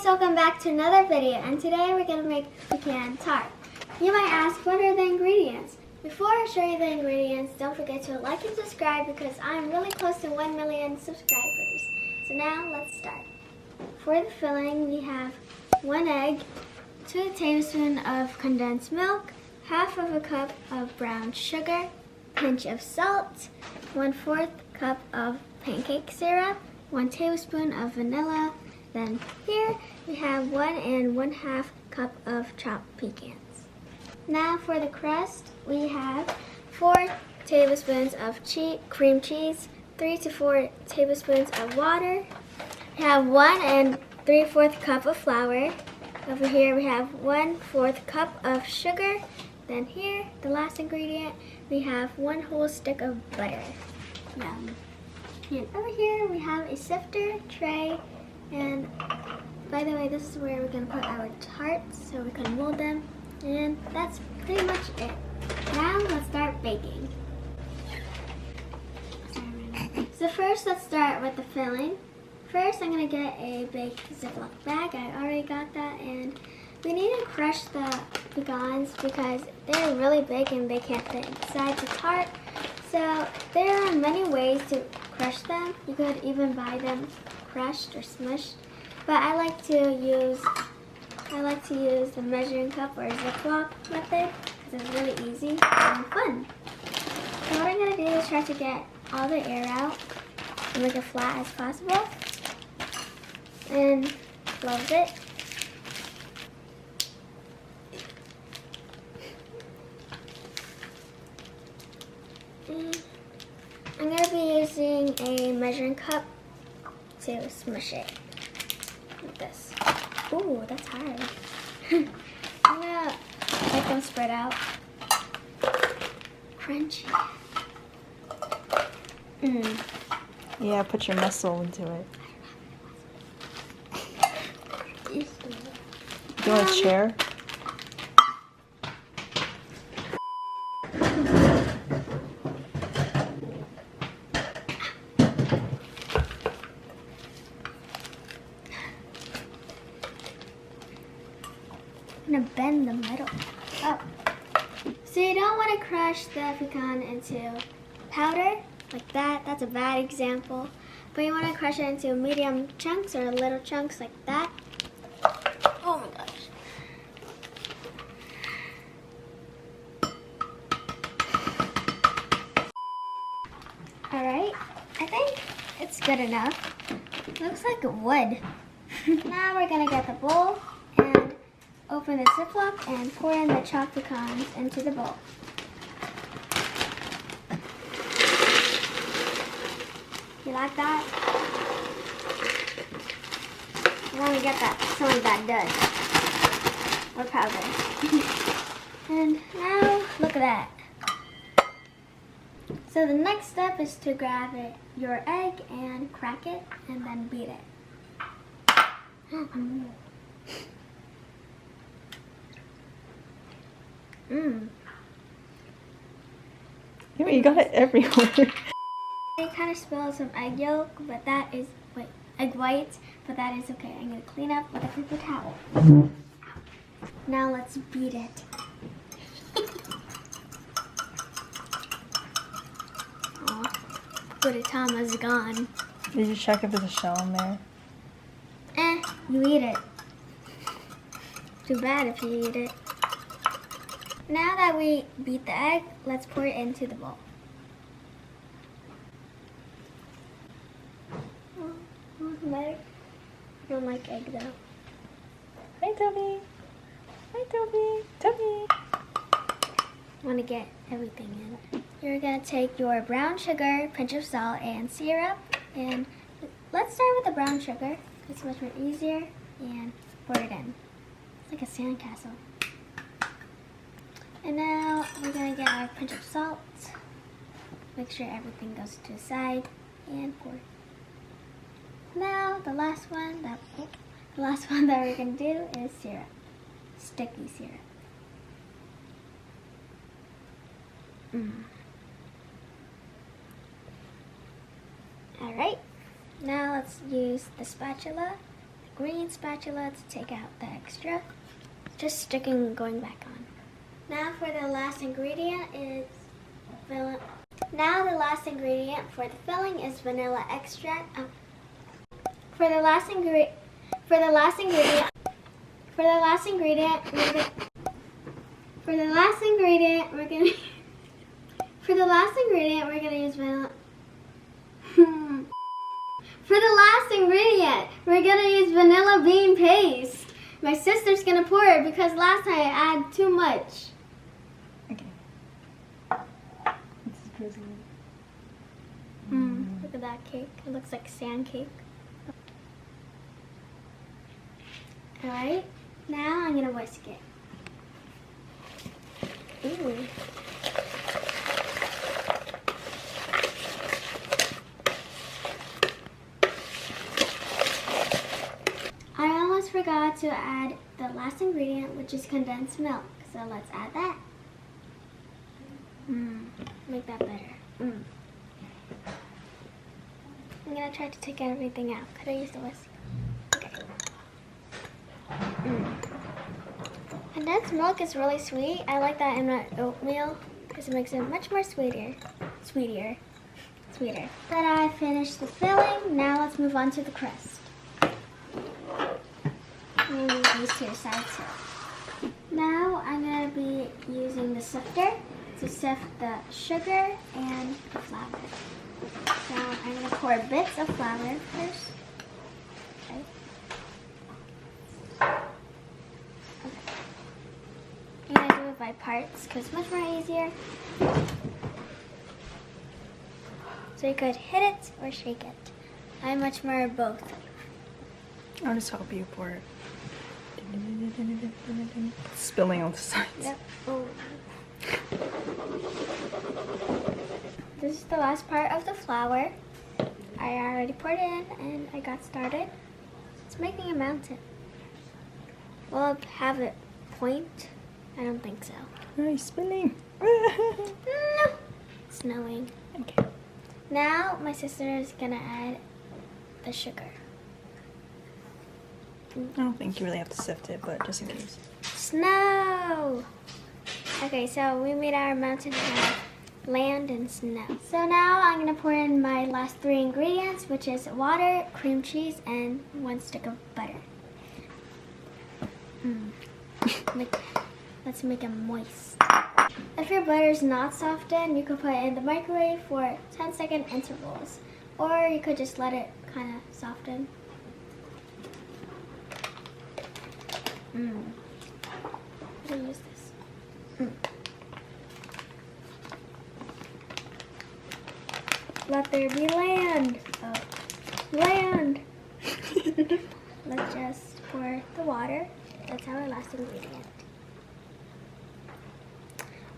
welcome back to another video, and today we're going to make pecan tart. You might ask, what are the ingredients? Before I show you the ingredients, don't forget to like and subscribe because I'm really close to 1 million subscribers. So now let's start. For the filling, we have 1 egg, 2 tablespoons of condensed milk, half of a cup of brown sugar, pinch of salt, 1/4 cup of pancake syrup, 1 tablespoon of vanilla. Then here we have 1 1/2 cup of chopped pecans. Now for the crust, we have 4 tablespoons of cream cheese, 3 to 4 tablespoons of water. We have 1 3/4 cup of flour. Over here we have 1/4 cup of sugar. Then here, the last ingredient, we have 1 whole stick of butter. Yum. And over here we have a sifter tray. And by the way, this is where we're going to put our tarts so we can mold them. And that's pretty much it. Now let's start baking. So first let's start with the filling. First I'm going to get a big Ziploc bag. I already got that. And we need to crush the pecans because they're really big and they can't fit inside the tart. So there are many ways to crush them. You could even buy them crushed or smushed, but I like to use the measuring cup or Ziploc method because it's really easy and fun. So what I'm going to do is try to get all the air out and make it flat as possible and close it. And I'm going to be using a measuring cup to smush it like this. Ooh, that's hard. I'm gonna let them spread out. Crunchy. Yeah, put your muscle into it. Do you want a chair? I'm gonna bend the middle up. So you don't want to crush the pecan into powder like that. That's a bad example. But you want to crush it into medium chunks or little chunks like that. Oh my gosh. Alright, I think it's good enough. Looks like wood. Now we're gonna get the bowl and open the Ziploc and pour in the chopped pecans into the bowl. You like that? You want to get some of that dust or powder. And now look at that. So the next step is to grab your egg and crack it and then beat it. You got it everywhere. I kind of spilled some egg yolk, but that is, egg whites, but that is okay. I'm going to clean up with a paper towel. Now let's beat it. Oh, Buritama's gone. Did you check if there's a shell in there? You eat it. Too bad if you eat it. Now that we beat the egg, let's pour it into the bowl. I don't like egg though. Hi, Demi. Hi, Demi. Demi. Want to get everything in. You're going to take your brown sugar, pinch of salt, and syrup. And let's start with the brown sugar. It's much more easier. And pour it in. It's like a sandcastle. And now we're going to get our pinch of salt. Make sure everything goes to the side. And pour. Now the last one that we're going to do is syrup. Sticky syrup. Alright, now let's use the spatula green spatula to take out the extra. Just sticking, going back on. Now for the last ingredient is vanilla. Now the last ingredient for the filling is vanilla extract. For the last ingredient, we're gonna use vanilla. For the last ingredient, we're gonna use vanilla bean paste. My sister's gonna pour it because last time I added too much. Okay. This is crazy. Look at that cake. It looks like sand cake. Alright, now I'm gonna whisk it. Ooh. I almost forgot to add the last ingredient, which is condensed milk. So let's add that. Make that better. I'm gonna try to take everything out. Could I use the whisk? Okay. Condensed milk is really sweet. I like that in my oatmeal because it makes it much more sweeter. Then I finished the filling. Now let's move on to the crust. I'm going to move these to the side too. Now I'm going to be using the sifter to sift the sugar and the flour. So I'm going to pour bits of flour first. Okay. I'm going to do it by parts because it's much more easier. So you could hit it or shake it. I much more both. I'll just help you pour it. It's spilling on the sides. Yep. Oh. This is the last part of the flour. I already poured it in and I got started. It's making a mountain. Will it have it point? I don't think so. Oh, it's spilling. No. It's snowing. Okay. Now my sister is gonna add the sugar. I don't think you really have to sift it, but just in case. Snow! Okay, so we made our mountain have land and snow. So now I'm gonna pour in my last 3 ingredients, which is water, cream cheese, and 1 stick of butter. Let's make it moist. If your butter is not softened, you could put it in the microwave for 10-second intervals, or you could just let it kind of soften. How do I use this? Let there be land. Oh, land. Let's just pour the water. That's our last ingredient.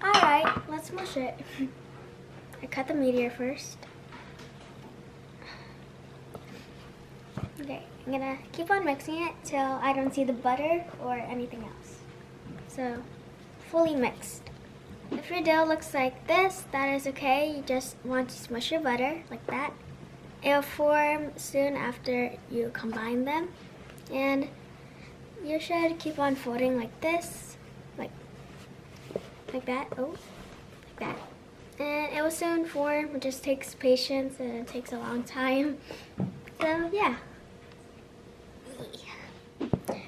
Alright, let's mush it. I cut the meteor first. Okay, I'm gonna keep on mixing it till I don't see the butter or anything else. So, fully mixed. If your dough looks like this, that is okay. You just want to smush your butter like that. It'll form soon after you combine them. And you should keep on folding like this, like that, like that. And it will soon form. It just takes patience and it takes a long time. So yeah.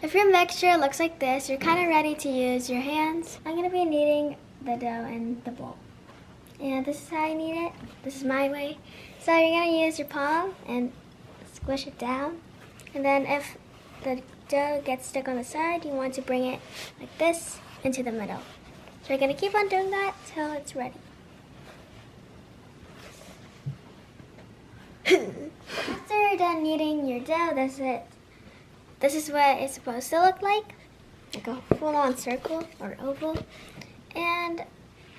If your mixture looks like this, you're kind of ready to use your hands. I'm going to be kneading the dough in the bowl. And this is how you knead it. This is my way. So you're going to use your palm and squish it down. And then if the dough gets stuck on the side, you want to bring it like this into the middle. So you're going to keep on doing that till it's ready. After you're done kneading your dough, that's it. This is what it's supposed to look like a full-on circle or oval. And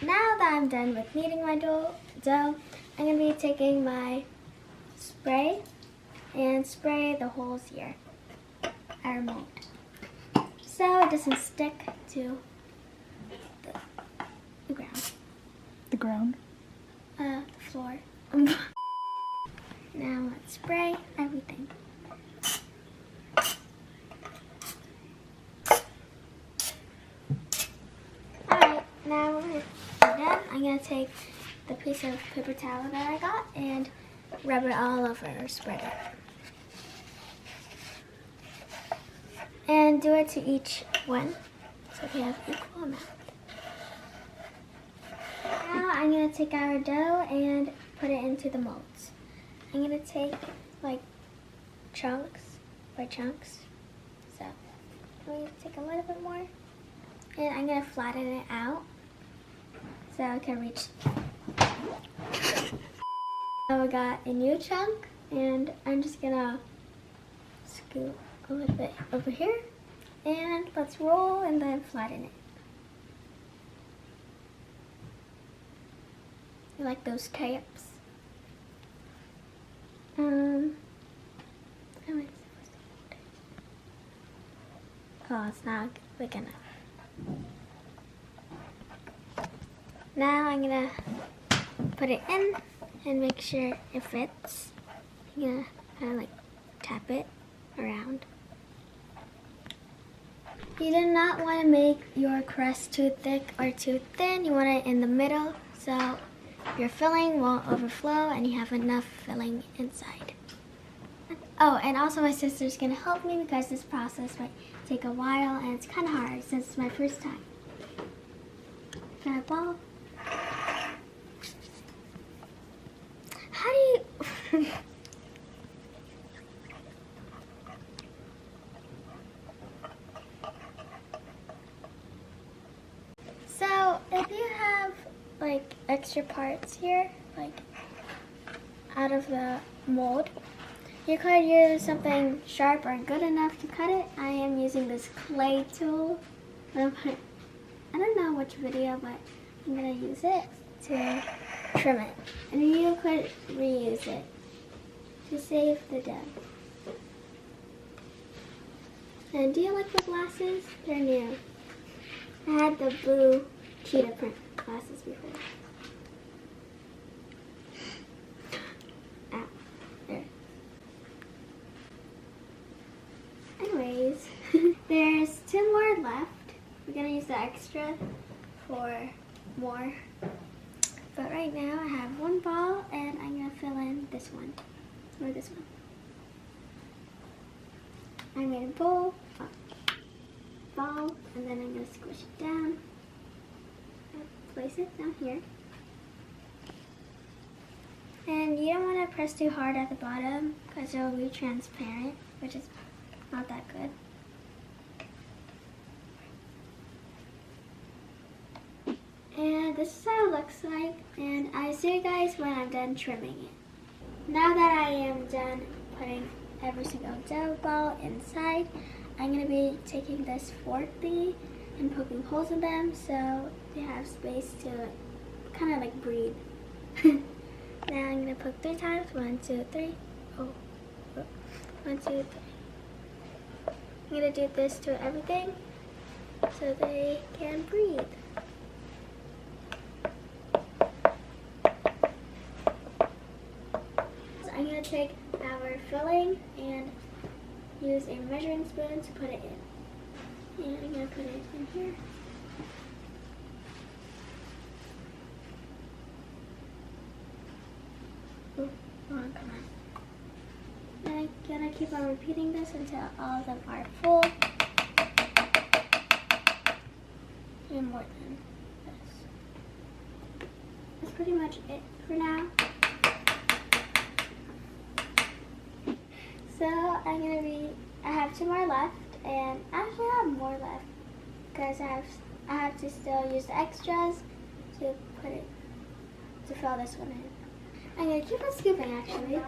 now that I'm done with kneading my dough, I'm going to be taking my spray and spray the holes here, our mold, so it doesn't stick to the ground. The ground? The floor. Now let's spray everything. gonna take the piece of paper towel that I got and rub it all over or spread it. And do it to each one so we have equal amount. Now I'm gonna take our dough and put it into the molds. I'm gonna take like chunks by chunks. So I'm gonna take a little bit more and I'm gonna flatten it out so I can reach. Now we got a new chunk and I'm just gonna scoop a little bit over here and let's roll and then flatten it. I like those capes. How am I supposed to hold it? Oh, it's not big enough. Now I'm gonna put it in and make sure it fits. I'm gonna kind of like tap it around. You do not want to make your crust too thick or too thin. You want it in the middle so your filling won't overflow and you have enough filling inside. Oh, and also my sister's gonna help me because this process might take a while and it's kind of hard since it's my first time. Got a ball. How do you... So, if you have like extra parts here, like out of the mold, you could use something sharp or good enough to cut it. I am using this clay tool. I don't know which video, but I'm gonna use it to trim it. And you could reuse it to save the dough. And do you like the glasses? They're new. I had the blue cheetah print glasses before. Ow, there. Anyways, there's 2 more left. We're gonna use the extra for more. But right now I have 1 ball and I'm gonna fill in this one, or this one. I made a ball, and then I'm gonna squish it down. Place it down here. And you don't want to press too hard at the bottom because it will be transparent, which is not that good. And this is how it looks like, and I see you guys when I'm done trimming it. Now that I am done putting every single dough ball inside, I'm going to be taking this fork thingy and poking holes in them so they have space to kind of like breathe. Now I'm going to poke 3 times. 1, 2, 3. Oh, 1, 2, 3. I'm going to do this to everything so they can breathe. So I'm going to take our filling and use a measuring spoon to put it in. And I'm going to put it in here. Oh, come on. And I'm going to keep on repeating this until all of them are full. And more than this. That's pretty much it for now. So I have 2 more left, and actually I have more left because I have to still use the extras to fill this one in. I'm gonna keep on scooping actually.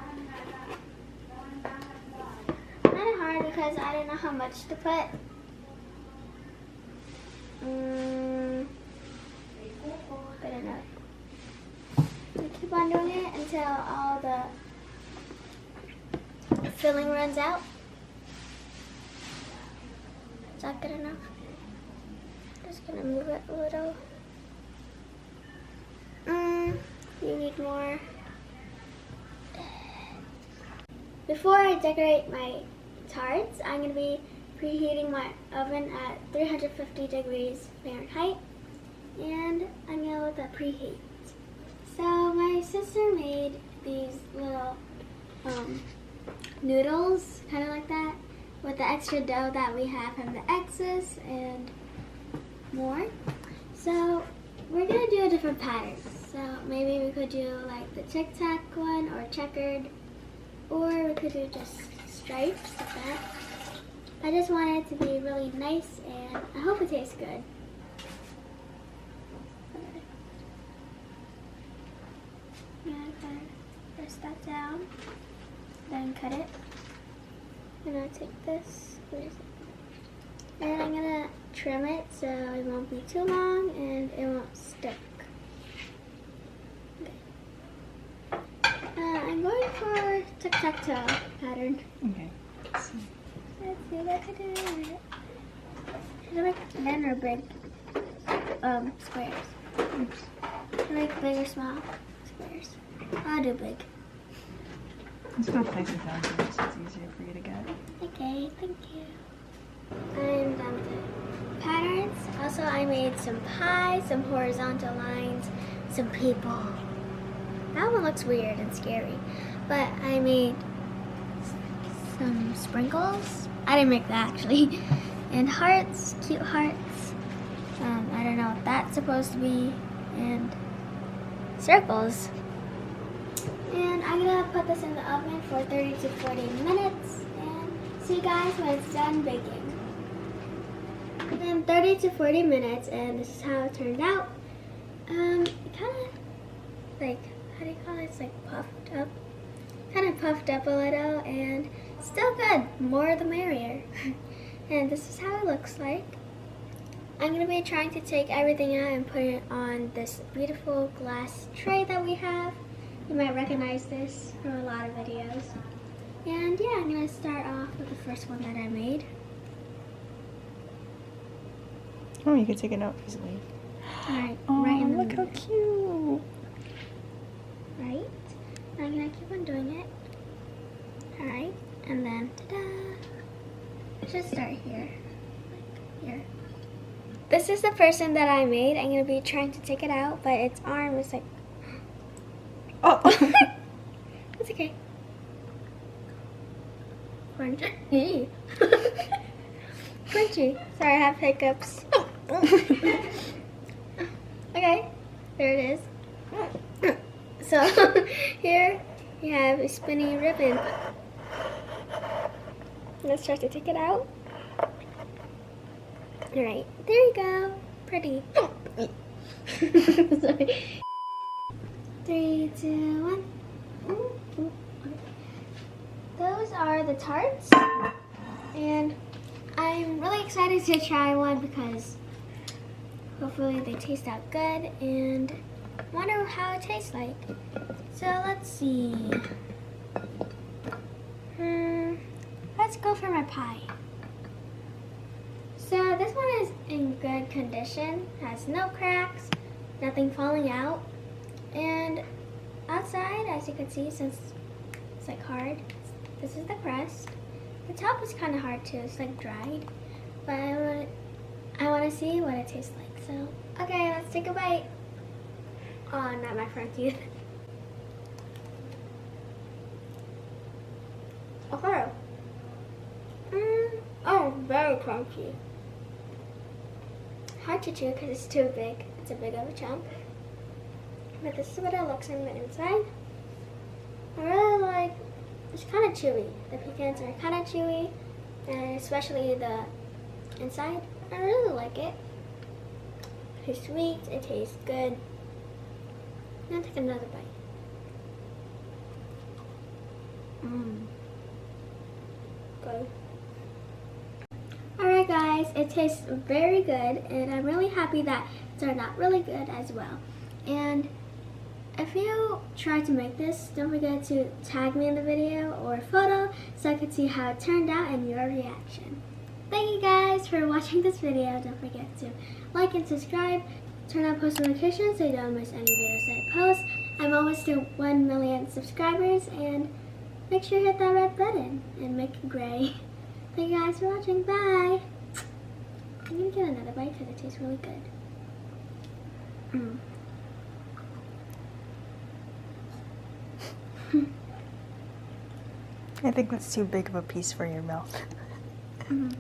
Kind of hard because I don't know how much to put. Good enough. I keep on doing it until all the filling runs out. Is that good enough? Just gonna move it a little. You need more. Before I decorate my tarts, I'm gonna be preheating my oven at 350 degrees Fahrenheit, and I'm gonna let that preheat. So my sister made these little noodles, kind of like that, with the extra dough that we have from the excess and more. So we're gonna do a different pattern. So maybe we could do like the tic-tac one or checkered, or we could do just stripes like that. I just want it to be really nice and I hope it tastes good. I'm gonna press that down, then cut it. I'm gonna take this, and I'm gonna trim it so it won't be too long and it won't stick. Okay. I'm going for tic-tac-toe pattern. Okay. Let's see what I can do. Should I make 10 or big squares? Oops. Should I make big or small squares? I'll do big. Let's go place it down so it's easier for you to get. Okay, thank you. I'm done with the patterns. Also, I made some pies, some horizontal lines, some people. That one looks weird and scary. But I made some sprinkles. I didn't make that actually. And hearts, cute hearts. I don't know what that's supposed to be. And circles. And I'm gonna put this in the oven for 30 to 40 minutes and see you guys when it's done baking. And then 30 to 40 minutes, and this is how it turned out. It kind of like, how do you call it? It's like puffed up. Kind of puffed up a little and still good. More the merrier. And this is how it looks like. I'm going to be trying to take everything out and put it on this beautiful glass tray that we have. You might recognize this from a lot of videos. And yeah, I'm going to start off with the first one that I made. Oh, you can take it out easily. Alright, Oh, right in the look middle. how cute. Right? I'm going to keep on doing it. Alright, and then ta-da! I should start here. Like here. This is the person that I made. I'm going to be trying to take it out, but its arm is like... Oh! It's okay. Crunchy. Crunchy. Sorry, I have hiccups. Okay, there it is. So, here you have a spinny ribbon. Let's try to take it out. Alright, there you go. Pretty. Sorry. 3, 2, 1. Ooh. Those are the tarts. And I'm really excited to try one because hopefully they taste out good and wonder how it tastes like. So let's see. Let's go for my pie. So this one is in good condition, has no cracks, nothing falling out. And outside, as you can see, since it's like hard, this is the crust. The top is kind of hard too, it's like dried. But I want to see what it tastes like. So, okay, let's take a bite. Oh, not my front teeth. Okay. Oh, very crunchy. Hard to chew because it's too big. It's a big of a chunk. But this is what it looks on the inside. I really like, it's kind of chewy. The pecans are kind of chewy, and especially the inside. I really like it. It tastes sweet, it tastes good. I'm gonna take another bite. Good. Alright guys, it tastes very good, and I'm really happy that it turned out really good as well. And if you try to make this, don't forget to tag me in the video or a photo so I can see how it turned out and your reaction. Thank you guys for watching this video. Don't forget to like and subscribe, turn on post notifications so you don't miss any videos I post. I'm almost to 1 million subscribers, and make sure you hit that red button and make it gray. Thank you guys for watching. Bye! I'm gonna get another bite because it tastes really good. I think that's too big of a piece for your mouth. Mhm.